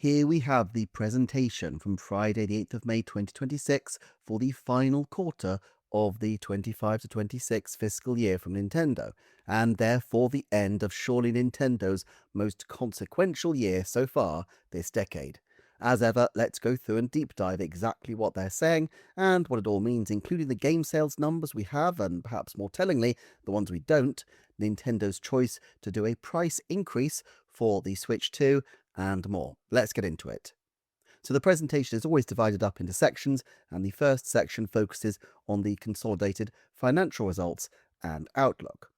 Here we have the presentation from Friday, the 8th of May 2026 for the final quarter of the 25 to 26 fiscal year from Nintendo, and therefore the end of surely Nintendo's most consequential year so far this decade. As ever, let's go through and deep dive exactly what they're saying and what it all means, including the game sales numbers we have, and perhaps more tellingly, the ones we don't, Nintendo's choice to do a price increase for the Switch 2, and more. Let's get into it. So the presentation is always divided up into sections, and the first section focuses on the consolidated financial results and outlook.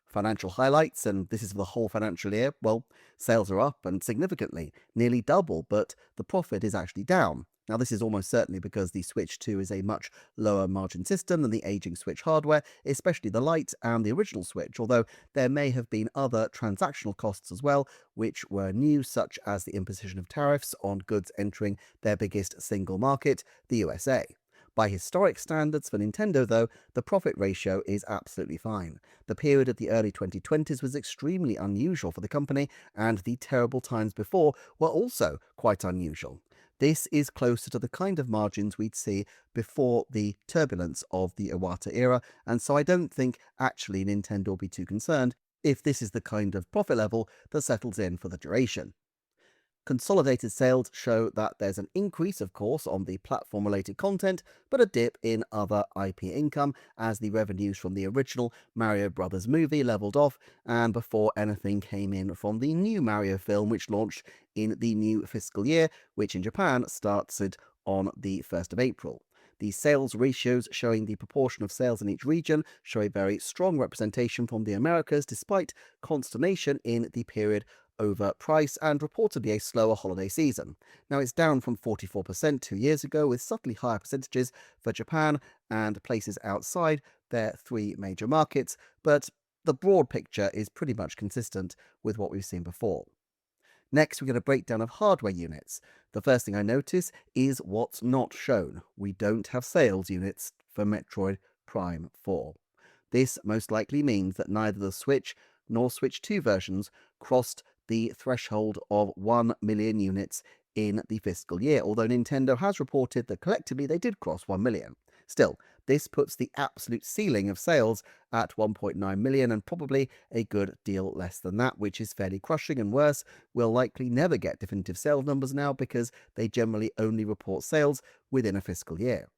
Financial highlights, and this is for the whole financial year. Well, sales are up and significantly, nearly double, but the profit is actually down. Now, this is almost certainly because the Switch 2 is a much lower margin system than the aging Switch hardware, especially the Lite and the original Switch, although there may have been other transactional costs as well, which were new, such as the imposition of tariffs on goods entering their biggest single market, the USA. By historic standards for Nintendo, though, the profit ratio is absolutely fine. The period of the early 2020s was extremely unusual for the company, and the terrible times before were also quite unusual. This is closer to the kind of margins we'd see before the turbulence of the Iwata era, and so I don't think actually Nintendo will be too concerned if this is the kind of profit level that settles in for the duration. Consolidated sales show that there's an increase, of course, on the platform-related content, but a dip in other IP income as the revenues from the original Mario Brothers movie leveled off, and before anything came in from the new Mario film, which launched in the new fiscal year, which in Japan started on the 1st of April. The sales ratios showing the proportion of sales in each region show a very strong representation from the Americas, despite consternation in the period over price and reportedly a slower holiday season. Now, it's down from 44% 2 years ago, with subtly higher percentages for Japan and places outside their three major markets, but the broad picture is pretty much consistent with what we've seen before. Next, we get a breakdown of hardware units. The first thing I notice is what's not shown. We don't have sales units for Metroid Prime 4. This most likely means that neither the Switch nor Switch 2 versions crossed the threshold of 1 million units in the fiscal year, although Nintendo has reported that collectively they did cross 1 million. Still, this puts the absolute ceiling of sales at 1.9 million, and probably a good deal less than that, which is fairly crushing, and worse, we'll likely never get definitive sales numbers now because they generally only report sales within a fiscal year.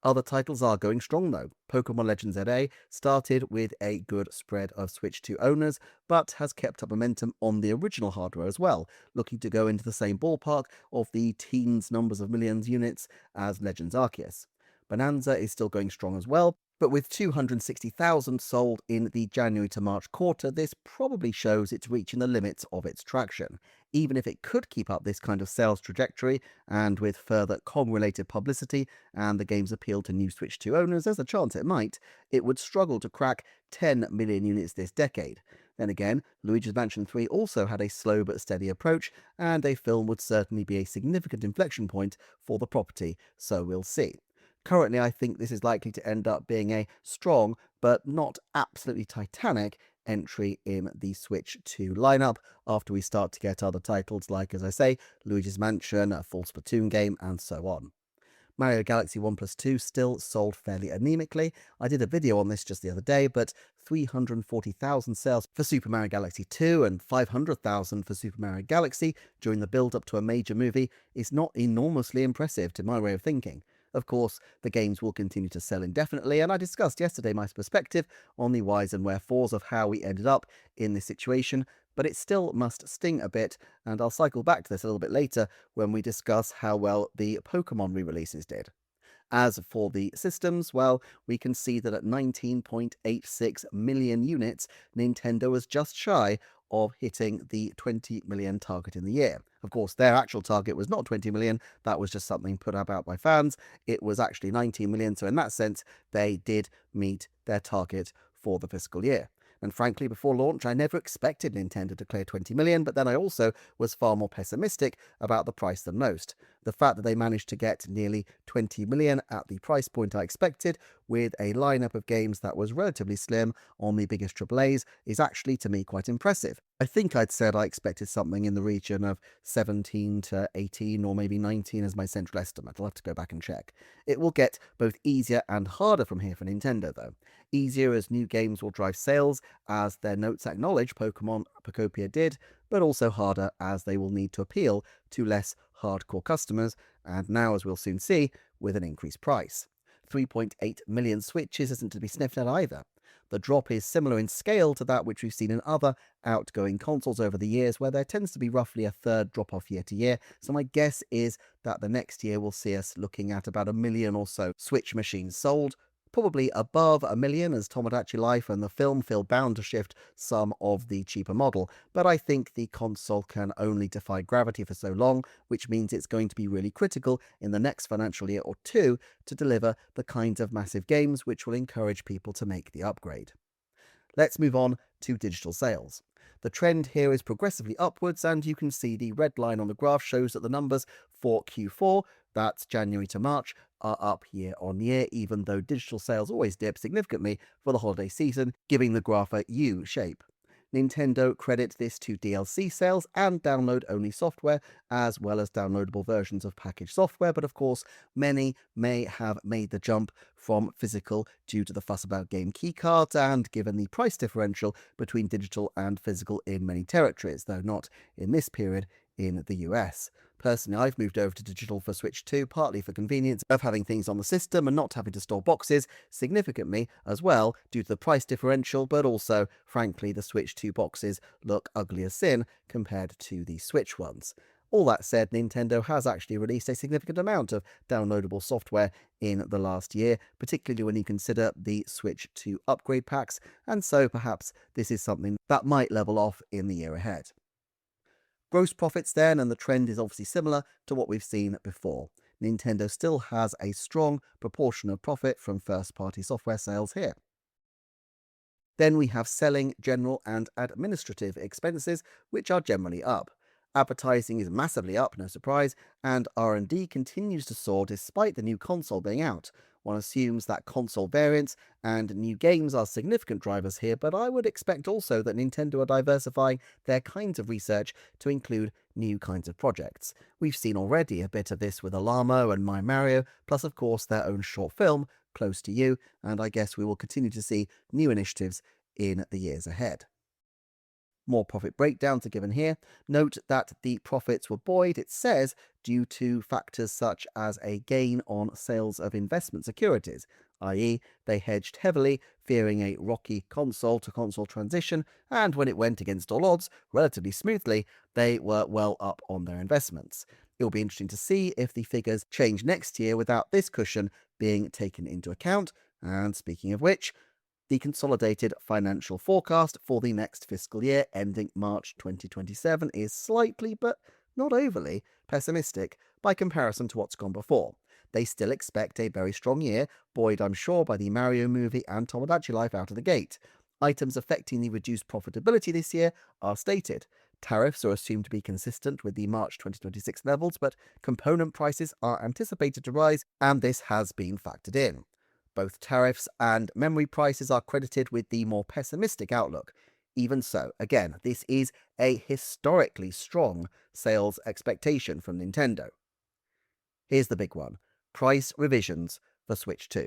Other titles are going strong though. Pokémon Legends ZA started with a good spread of Switch 2 owners, but has kept up momentum on the original hardware as well, looking to go into the same ballpark of the teens numbers of millions units as Legends Arceus. Bonanza is still going strong as well, but with 260,000 sold in the January to March quarter, this probably shows it's reaching the limits of its traction. Even if it could keep up this kind of sales trajectory, and with further Kong-related publicity and the game's appeal to new Switch 2 owners, there's a chance it might, it would struggle to crack 10 million units this decade. Then again, Luigi's Mansion 3 also had a slow but steady approach, and a film would certainly be a significant inflection point for the property, so we'll see. Currently, I think this is likely to end up being a strong, but not absolutely titanic, entry in the Switch 2 lineup after we start to get other titles like, as I say, Luigi's Mansion, a full Splatoon game, and so on. Mario Galaxy 1+2 still sold fairly anemically. I did a video on this just the other day, but 340,000 sales for Super Mario Galaxy 2 and 500,000 for Super Mario Galaxy during the build-up to a major movie is not enormously impressive to my way of thinking. Of course, the games will continue to sell indefinitely, and I discussed yesterday my perspective on the whys and wherefores of how we ended up in this situation, but it still must sting a bit, and I'll cycle back to this a little bit later when we discuss how well the Pokémon re-releases did. As for the systems, well, we can see that at 19.86 million units, Nintendo was just shy of hitting the 20 million target in the year. Of course, their actual target was not 20 million, that was just something put about by fans. It was actually 19 million, so in that sense, they did meet their target for the fiscal year. And frankly, before launch, I never expected Nintendo to clear 20 million, but then I also was far more pessimistic about the price than most. The fact that they managed to get nearly 20 million at the price point I expected, with a lineup of games that was relatively slim on the biggest AAAs, is actually, to me, quite impressive. I think I'd said I expected something in the region of 17 to 18 or maybe 19 as my central estimate. I'll have to go back and check. It will get both easier and harder from here for Nintendo, though. Easier as new games will drive sales, as their notes acknowledge Pokemon Pocopia did, but also harder as they will need to appeal to less hardcore customers, and now, as we'll soon see, with an increased price. 3.8 million Switches isn't to be sniffed at either. The drop is similar in scale to that which we've seen in other outgoing consoles over the years, where there tends to be roughly a third drop off year to year. So my guess is that the next year will see us looking at about a million or so Switch machines sold, probably above a million, as Tomodachi Life and the film feel bound to shift some of the cheaper model. But I think the console can only defy gravity for so long, which means it's going to be really critical in the next financial year or two to deliver the kinds of massive games which will encourage people to make the upgrade. Let's move on to digital sales. The trend here is progressively upwards, and you can see the red line on the graph shows that the numbers for Q4, that's January to March, are up year on year, even though digital sales always dip significantly for the holiday season, giving the graph a U shape. Nintendo credit this to DLC sales and download-only software, as well as downloadable versions of packaged software, but of course, many may have made the jump from physical due to the fuss about game keycards and given the price differential between digital and physical in many territories, though not in this period in the US. Personally, I've moved over to digital for Switch 2, partly for convenience of having things on the system and not having to store boxes, significantly as well due to the price differential, but also, frankly, the Switch 2 boxes look ugly as sin compared to the Switch ones. All that said, Nintendo has actually released a significant amount of downloadable software in the last year, particularly when you consider the Switch 2 upgrade packs, and so perhaps this is something that might level off in the year ahead. Gross profits then, and the trend is obviously similar to what we've seen before. Nintendo still has a strong proportion of profit from first-party software sales here. Then we have selling, general and administrative expenses, which are generally up. Advertising is massively up, no surprise, and R&D continues to soar despite the new console being out. One assumes that console variants and new games are significant drivers here, but I would expect also that Nintendo are diversifying their kinds of research to include new kinds of projects. We've seen already a bit of this with Alamo and My Mario, plus of course their own short film, Close to You, and I guess we will continue to see new initiatives in the years ahead. More profit breakdowns are given here. Note that the profits were buoyed, it says, due to factors such as a gain on sales of investment securities, i.e. they hedged heavily, fearing a rocky console-to-console transition, and when it went against all odds relatively smoothly, they were well up on their investments. It will be interesting to see if the figures change next year without this cushion being taken into account, and speaking of which, the consolidated financial forecast for the next fiscal year ending March 2027 is slightly, but not overly, pessimistic by comparison to what's gone before. They still expect a very strong year, buoyed I'm sure by the Mario movie and Tomodachi Life out of the gate. Items affecting the reduced profitability this year are stated. Tariffs are assumed to be consistent with the March 2026 levels, but component prices are anticipated to rise, and this has been factored in. Both tariffs and memory prices are credited with the more pessimistic outlook. Even so, again, this is a historically strong sales expectation from Nintendo. Here's the big one: price revisions for Switch 2.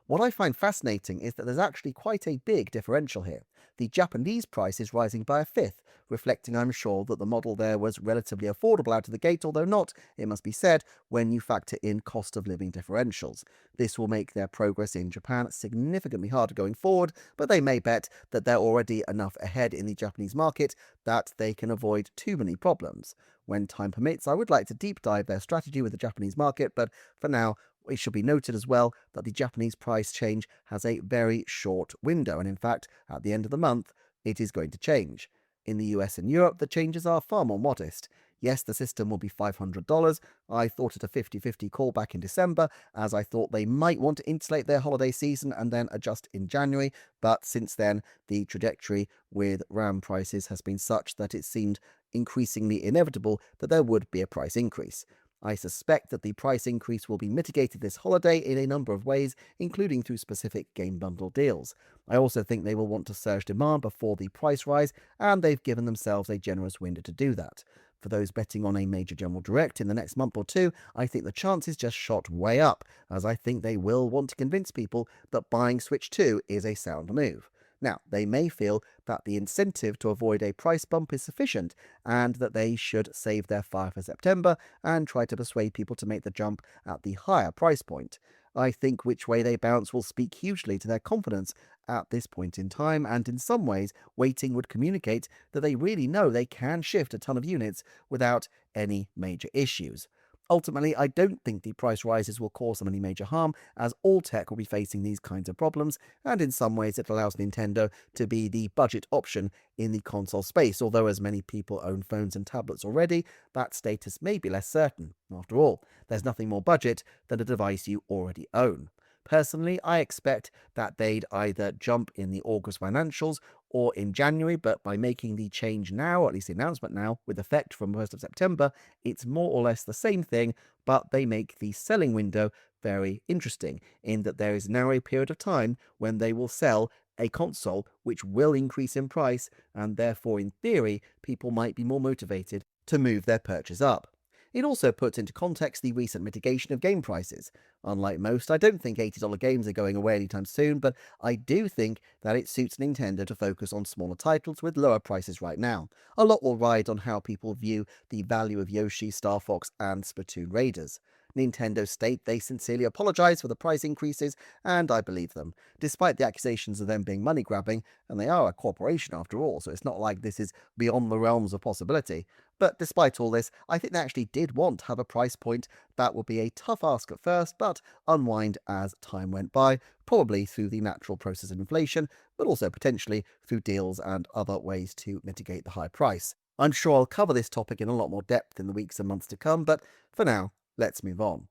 What I find fascinating is that there's actually quite a big differential here. The Japanese price is rising by a fifth, reflecting, I'm sure, that the model there was relatively affordable out of the gate, although not, it must be said, when you factor in cost of living differentials. This will make their progress in Japan significantly harder going forward, but they may bet that they're already enough ahead in the Japanese market that they can avoid too many problems. When time permits, I would like to deep dive their strategy with the Japanese market, but for now, it should be noted as well that the Japanese price change has a very short window, and in fact, at the end of the month, it is going to change. In the US and Europe, the changes are far more modest. Yes, the system will be $500. I thought it a 50-50 call back in December, as I thought they might want to insulate their holiday season and then adjust in January, but since then, the trajectory with RAM prices has been such that it seemed increasingly inevitable that there would be a price increase. I suspect that the price increase will be mitigated this holiday in a number of ways, including through specific game bundle deals. I also think they will want to surge demand before the price rise, and they've given themselves a generous window to do that. For those betting on a major general direct in the next month or two, I think the chances just shot way up, as I think they will want to convince people that buying Switch 2 is a sound move. Now, they may feel that the incentive to avoid a price bump is sufficient and that they should save their fire for September and try to persuade people to make the jump at the higher price point. I think which way they bounce will speak hugely to their confidence at this point in time, and in some ways, waiting would communicate that they really know they can shift a ton of units without any major issues. Ultimately, I don't think the price rises will cause them any major harm, as all tech will be facing these kinds of problems, and in some ways it allows Nintendo to be the budget option in the console space, although as many people own phones and tablets already, that status may be less certain. After all, there's nothing more budget than a device you already own. Personally, I expect that they'd either jump in the August financials or in January, but by making the change now, or at least the announcement now, with effect from 1st of September, it's more or less the same thing, but they make the selling window very interesting in that there is now a period of time when they will sell a console which will increase in price, and therefore, in theory, people might be more motivated to move their purchase up. It also puts into context the recent mitigation of game prices. Unlike most, I don't think $80 games are going away anytime soon, but I do think that it suits Nintendo to focus on smaller titles with lower prices right now. A lot will ride on how people view the value of Yoshi, Star Fox, and Splatoon Raiders. Nintendo state they sincerely apologize for the price increases, and I believe them, despite the accusations of them being money grabbing, and they are a corporation after all, so it's not like this is beyond the realms of possibility. But despite all this, I think they actually did want to have a price point that would be a tough ask at first, but unwind as time went by, probably through the natural process of inflation, but also potentially through deals and other ways to mitigate the high price. I'm sure I'll cover this topic in a lot more depth in the weeks and months to come, but for now, let's move on.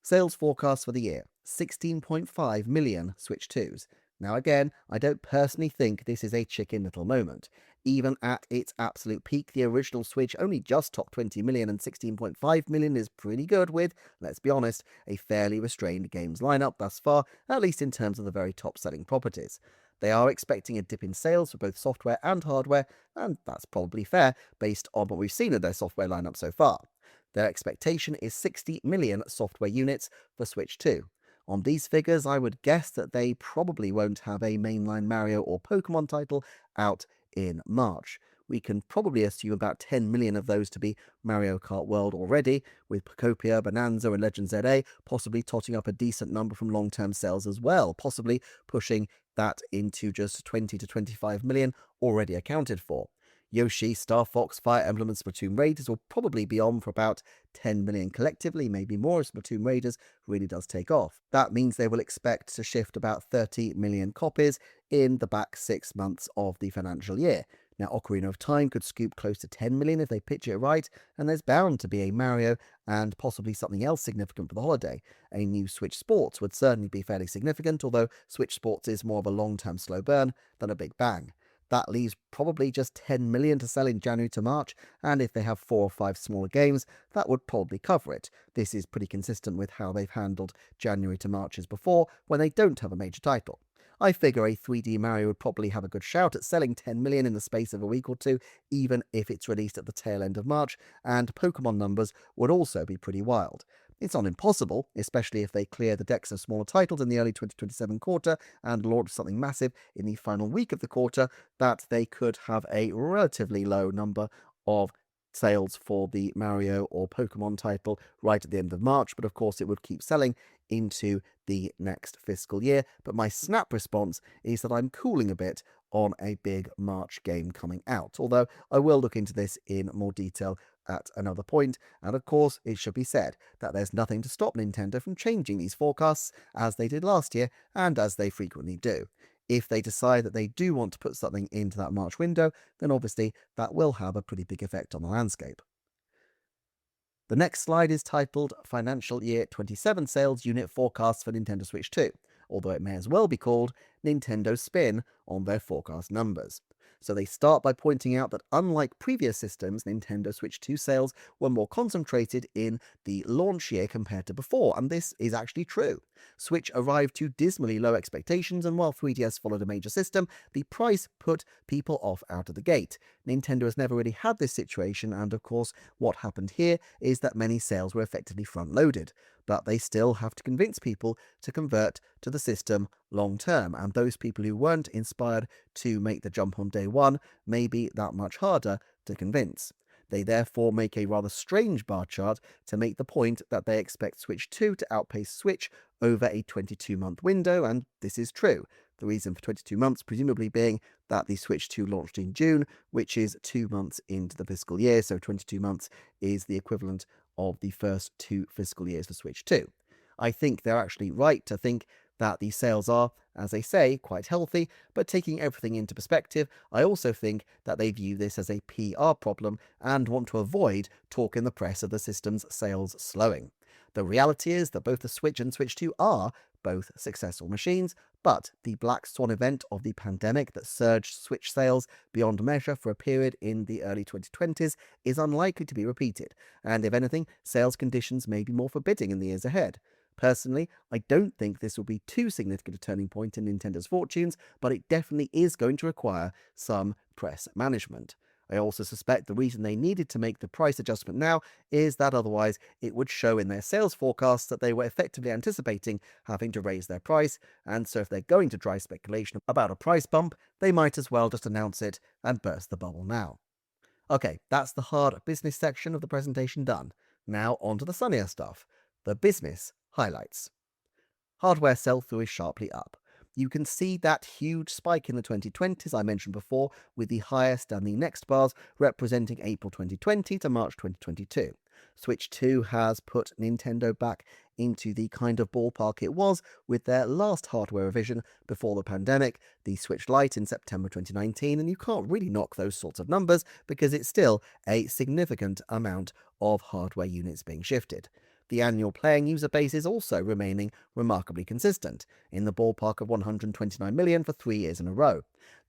Sales forecast for the year, 16.5 million Switch 2s. Now again, I don't personally think this is a chicken little moment. Even at its absolute peak, the original Switch only just topped 20 million, and 16.5 million is pretty good with, let's be honest, a fairly restrained games lineup thus far, at least in terms of the very top selling properties. They are expecting a dip in sales for both software and hardware, and that's probably fair based on what we've seen of their software lineup so far. Their expectation is 60 million software units for Switch 2. On these figures, I would guess that they probably won't have a mainline Mario or Pokémon title out in March. We can probably assume about 10 million of those to be Mario Kart World already, with Pocopia, Bonanza, and Legend ZA possibly totting up a decent number from long-term sales as well, possibly pushing that into just 20 to 25 million already accounted for. Yoshi, Star Fox, Fire Emblem, and Splatoon Raiders will probably be on for about 10 million collectively, maybe more if Splatoon Raiders really does take off. That means they will expect to shift about 30 million copies in the back 6 months of the financial year. Now, Ocarina of Time could scoop close to 10 million if they pitch it right, and there's bound to be a Mario and possibly something else significant for the holiday. A new Switch Sports would certainly be fairly significant, although Switch Sports is more of a long-term slow burn than a big bang. That leaves probably just 10 million to sell in January to March, and if they have 4 or 5 smaller games, that would probably cover it. This is pretty consistent with how they've handled January to Marches before, when they don't have a major title. I figure a 3D Mario would probably have a good shout at selling 10 million in the space of a week or two, even if it's released at the tail end of March, and Pokémon numbers would also be pretty wild. It's not impossible, especially if they clear the decks of smaller titles in the early 2027 quarter and launch something massive in the final week of the quarter, that they could have a relatively low number of sales for the Mario or Pokemon title right at the end of March, but of course it would keep selling into the next fiscal year. But my snap response is that I'm cooling a bit on a big March game coming out, although I will look into this in more detail at another point, and of course it should be said that there's nothing to stop Nintendo from changing these forecasts as they did last year and as they frequently do. If they decide that they do want to put something into that March window, then obviously that will have a pretty big effect on the landscape. The next slide is titled Financial Year 27 Sales Unit Forecasts for Nintendo Switch 2, although it may as well be called Nintendo's spin on their forecast numbers. So they start by pointing out that unlike previous systems, Nintendo Switch 2 sales were more concentrated in the launch year compared to before, and this is actually true. Switch arrived to dismally low expectations, and while 3DS followed a major system, the price put people off out of the gate. Nintendo has never really had this situation, and of course, what happened here is that many sales were effectively front-loaded, but they still have to convince people to convert to the system long term, and those people who weren't inspired to make the jump on day one may be that much harder to convince. They therefore make a rather strange bar chart to make the point that they expect Switch 2 to outpace Switch over a 22-month window, and this is true. The reason for 22 months presumably being that the Switch 2 launched in June, which is 2 months into the fiscal year, so 22 months is the equivalent of the first 2 fiscal years for Switch 2. I think they're actually right to think that the sales are, as they say, quite healthy, but taking everything into perspective, I also think that they view this as a PR problem and want to avoid talk in the press of the system's sales slowing. The reality is that both the Switch and Switch 2 are both successful machines, but the black swan event of the pandemic that surged Switch sales beyond measure for a period in the early 2020s is unlikely to be repeated, and if anything, sales conditions may be more forbidding in the years ahead. Personally, I don't think this will be too significant a turning point in Nintendo's fortunes, but it definitely is going to require some press management. I also suspect the reason they needed to make the price adjustment now is that otherwise it would show in their sales forecasts that they were effectively anticipating having to raise their price, and so if they're going to drive speculation about a price bump, they might as well just announce it and burst the bubble now. Okay, that's the hard business section of the presentation done. Now on to the sunnier stuff, the business highlights. Hardware sell-through is sharply up. You can see that huge spike in the 2020s I mentioned before, with the highest and the next bars representing April 2020 to March 2022. Switch 2 has put Nintendo back into the kind of ballpark it was with their last hardware revision before the pandemic, the Switch Lite in September 2019, and you can't really knock those sorts of numbers because it's still a significant amount of hardware units being shifted. The annual playing user base is also remaining remarkably consistent, in the ballpark of 129 million for 3 years in a row.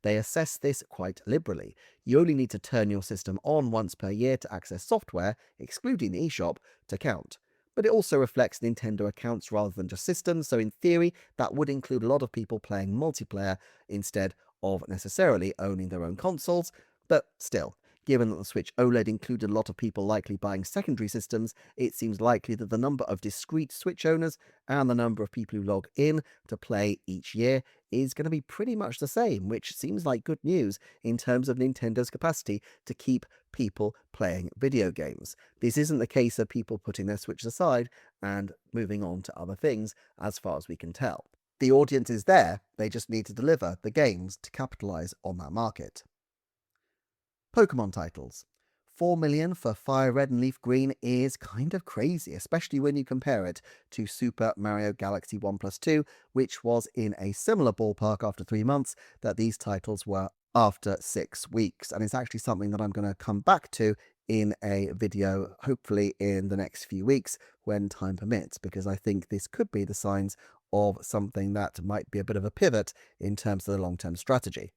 They assess this quite liberally. You only need to turn your system on once per year to access software, excluding the eShop, to count. But it also reflects Nintendo accounts rather than just systems, so in theory that would include a lot of people playing multiplayer instead of necessarily owning their own consoles, but still. Given that the Switch OLED included a lot of people likely buying secondary systems, it seems likely that the number of discrete Switch owners and the number of people who log in to play each year is going to be pretty much the same, which seems like good news in terms of Nintendo's capacity to keep people playing video games. This isn't the case of people putting their Switch aside and moving on to other things, as far as we can tell. The audience is there, they just need to deliver the games to capitalize on that market. Pokémon titles. 4 million for Fire Red and Leaf Green is kind of crazy, especially when you compare it to Super Mario Galaxy 1+2, which was in a similar ballpark after 3 months that these titles were after 6 weeks. And it's actually something that I'm going to come back to in a video, hopefully in the next few weeks when time permits, because I think this could be the signs of something that might be a bit of a pivot in terms of the long-term strategy.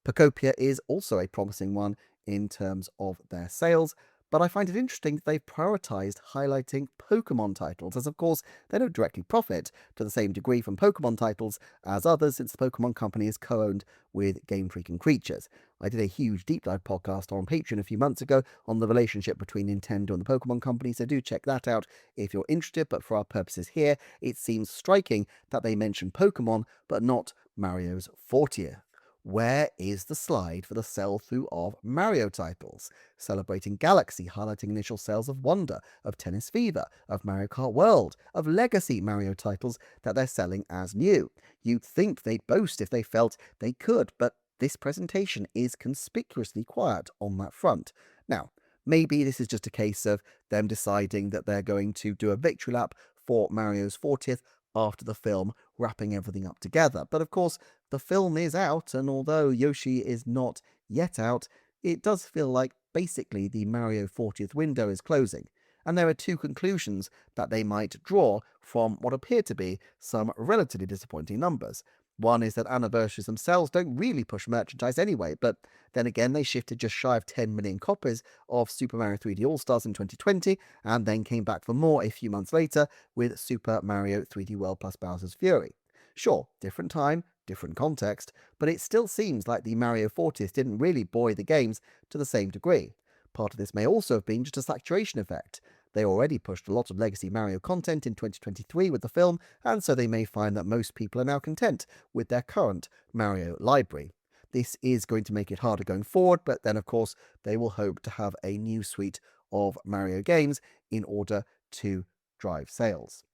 Pocopia is also a promising one in terms of their sales, but I find it interesting that they've prioritized highlighting Pokemon titles, as of course they don't directly profit to the same degree from Pokemon titles as others, since the Pokemon company is co-owned with Game Freak and Creatures. I did a huge deep dive podcast on Patreon a few months ago on the relationship between Nintendo and the Pokemon company, so do check that out if you're interested, but for our purposes here, it seems striking that they mention Pokemon, but not Mario's 40th. Where is the slide for the sell-through of Mario titles? Celebrating Galaxy, highlighting initial sales of Wonder, of Tennis Fever, of Mario Kart World, of legacy Mario titles that they're selling as new. You'd think they'd boast if they felt they could, but this presentation is conspicuously quiet on that front. Now, maybe this is just a case of them deciding that they're going to do a victory lap for Mario's 40th after the film, wrapping everything up together. But of course, the film is out, and although Yoshi is not yet out, it does feel like basically the Mario 40th window is closing. And there are 2 conclusions that they might draw from what appear to be some relatively disappointing numbers. One is that anniversaries themselves don't really push merchandise anyway, but then again, they shifted just shy of 10 million copies of Super Mario 3D All-Stars in 2020, and then came back for more a few months later with Super Mario 3D World plus Bowser's Fury. Sure, different time, different context, but it still seems like the Mario 40th didn't really buoy the games to the same degree. Part of this may also have been just a saturation effect. They already pushed a lot of legacy Mario content in 2023 with the film, and so they may find that most people are now content with their current Mario library. This is going to make it harder going forward, but then of course they will hope to have a new suite of Mario games in order to drive sales.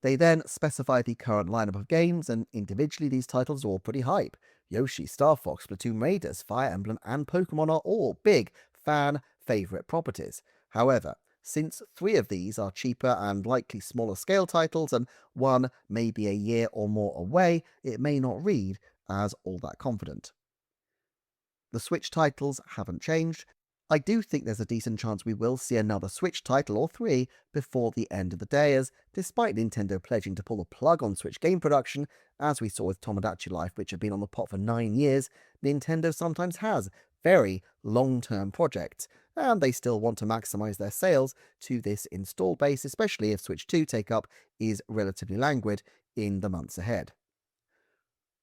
They then specify the current lineup of games, and individually these titles are all pretty hype. Yoshi, Star Fox, Splatoon Raiders, Fire Emblem, and Pokémon are all big fan favourite properties. However, since 3 of these are cheaper and likely smaller scale titles, and one may be a year or more away, it may not read as all that confident. The Switch titles haven't changed. I do think there's a decent chance we will see another Switch title or 3 before the end of the day, as despite Nintendo pledging to pull the plug on Switch game production, as we saw with Tomodachi Life, which had been on the pot for 9 years, Nintendo sometimes has very long-term projects, and they still want to maximize their sales to this install base, especially if Switch 2 take-up is relatively languid in the months ahead.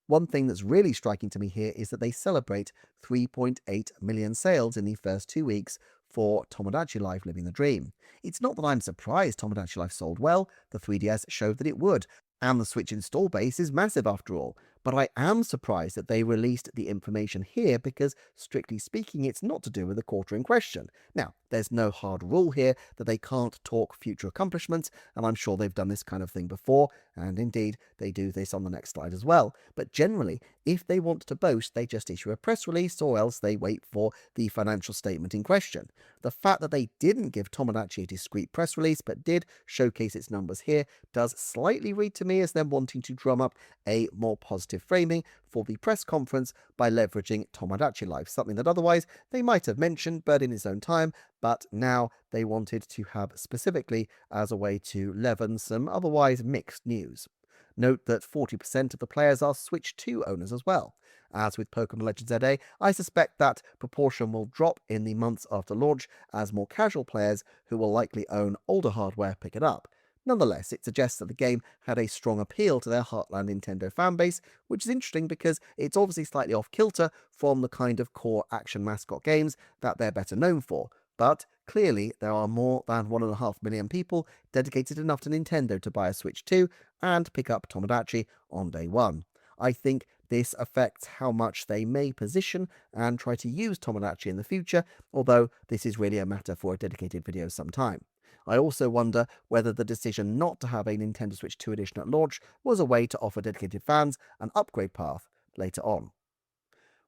One thing that's really striking to me here is that they celebrate 3.8 million sales in the first 2 weeks for Tomodachi Life Living the Dream. It's not that I'm surprised Tomodachi Life sold well, the 3DS showed that it would, and the Switch install base is massive after all, but I am surprised that they released the information here because, strictly speaking, it's not to do with the quarter in question. Now, there's no hard rule here that they can't talk future accomplishments, and I'm sure they've done this kind of thing before, and indeed, they do this on the next slide as well. But generally, if they want to boast, they just issue a press release, or else they wait for the financial statement in question. The fact that they didn't give Tomodachi a discreet press release, but did showcase its numbers here, does slightly read to me as them wanting to drum up a more positive framing for the press conference by leveraging Tomodachi Life, something that otherwise they might have mentioned, but in its own time, but now they wanted to have specifically as a way to leaven some otherwise mixed news. Note that 40% of the players are Switch 2 owners as well. As with Pokémon Legends ZA, I suspect that proportion will drop in the months after launch as more casual players who will likely own older hardware pick it up. Nonetheless, it suggests that the game had a strong appeal to their Heartland Nintendo fanbase, which is interesting because it's obviously slightly off kilter from the kind of core action mascot games that they're better known for. But clearly, there are more than 1.5 million people dedicated enough to Nintendo to buy a Switch 2 and pick up Tomodachi on day one. I think this affects how much they may position and try to use Tomodachi in the future, although this is really a matter for a dedicated video sometime. I also wonder whether the decision not to have a Nintendo Switch 2 edition at launch was a way to offer dedicated fans an upgrade path later on.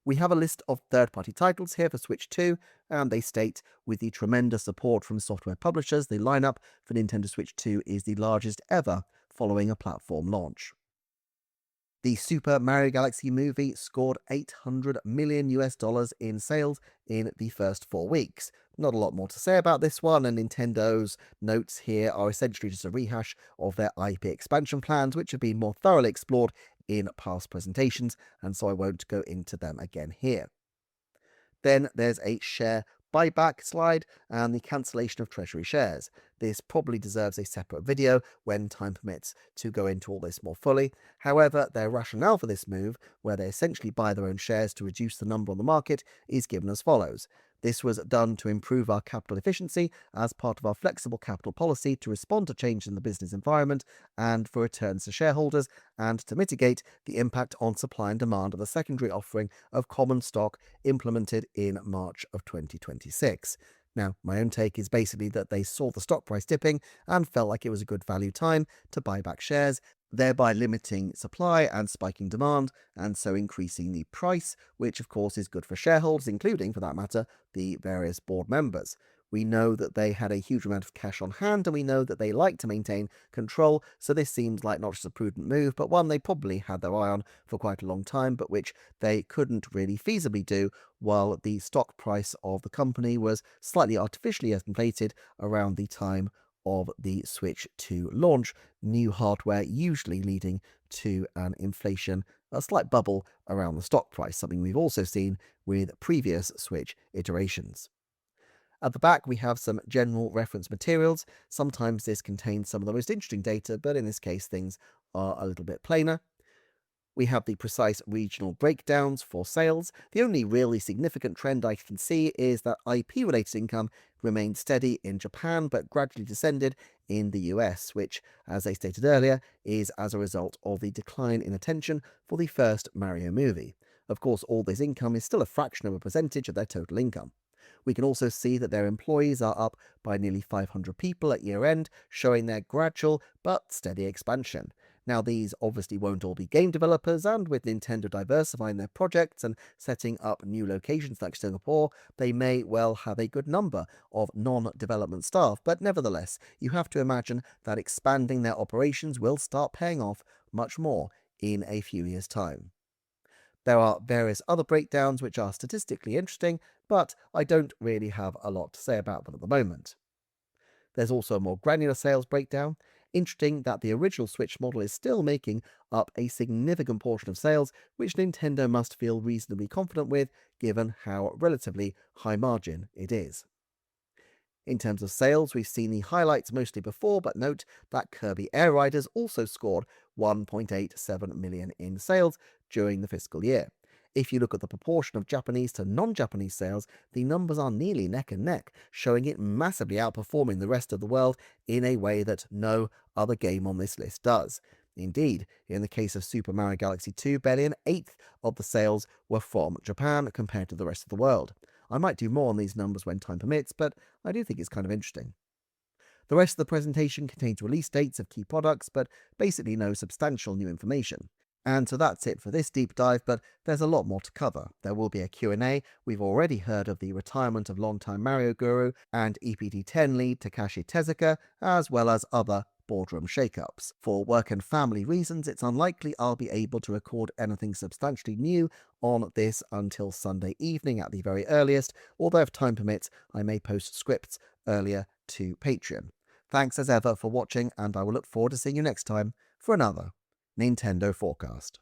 We have a list of third-party titles here for Switch 2, and they state, with the tremendous support from software publishers, the lineup for Nintendo Switch 2 is the largest ever following a platform launch. The Super Mario Galaxy movie scored $800 million in sales in the first 4 weeks. Not a lot more to say about this one, and Nintendo's notes here are essentially just a rehash of their IP expansion plans, which have been more thoroughly explored in past presentations, and so I won't go into them again here. Then there's a share buyback slide and the cancellation of treasury shares. This probably deserves a separate video when time permits to go into all this more fully. However, their rationale for this move, where they essentially buy their own shares to reduce the number on the market, is given as follows. This was done to improve our capital efficiency as part of our flexible capital policy to respond to change in the business environment and for returns to shareholders, and to mitigate the impact on supply and demand of the secondary offering of common stock implemented in March of 2026. Now, my own take is basically that they saw the stock price dipping and felt like it was a good value time to buy back shares, thereby limiting supply and spiking demand, and so increasing the price, which of course is good for shareholders, including, for that matter, the various board members. We know that they had a huge amount of cash on hand, and we know that they like to maintain control, so this seems like not just a prudent move, but one they probably had their eye on for quite a long time, but which they couldn't really feasibly do while the stock price of the company was slightly artificially inflated around the time of the Switch 2 launch, new hardware usually leading to an inflation, a slight bubble around the stock price, something we've also seen with previous Switch iterations. At the back, we have some general reference materials. Sometimes this contains some of the most interesting data, but in this case, things are a little bit plainer. We have the precise regional breakdowns for sales. The only really significant trend I can see is that IP-related income remained steady in Japan, but gradually descended in the US, which, as I stated earlier, is as a result of the decline in attention for the first Mario movie. Of course, all this income is still a fraction of a percentage of their total income. We can also see that their employees are up by nearly 500 people at year end, showing their gradual but steady expansion. Now, these obviously won't all be game developers, and with Nintendo diversifying their projects and setting up new locations like Singapore, they may well have a good number of non-development staff, but nevertheless, you have to imagine that expanding their operations will start paying off much more in a few years' time. There are various other breakdowns which are statistically interesting, but I don't really have a lot to say about them at the moment. There's also a more granular sales breakdown. Interesting that the original Switch model is still making up a significant portion of sales, which Nintendo must feel reasonably confident with, given how relatively high margin it is. In terms of sales, we've seen the highlights mostly before, but note that Kirby Air Riders also scored 1.87 million in sales during the fiscal year. If you look at the proportion of Japanese to non-Japanese sales, the numbers are nearly neck and neck, showing it massively outperforming the rest of the world in a way that no other game on this list does. Indeed, in the case of Super Mario Galaxy 2, barely an eighth of the sales were from Japan compared to the rest of the world. I might do more on these numbers when time permits, but I do think it's kind of interesting. The rest of the presentation contains release dates of key products, but basically no substantial new information. And so that's it for this deep dive, but there's a lot more to cover. There will be a Q&A. We've already heard of the retirement of longtime Mario guru and EPD10 lead Takashi Tezuka, as well as other boardroom shakeups. For work and family reasons, it's unlikely I'll be able to record anything substantially new on this until Sunday evening at the very earliest, although if time permits, I may post scripts earlier to Patreon. Thanks as ever for watching, and I will look forward to seeing you next time for another Nintendo Forecast.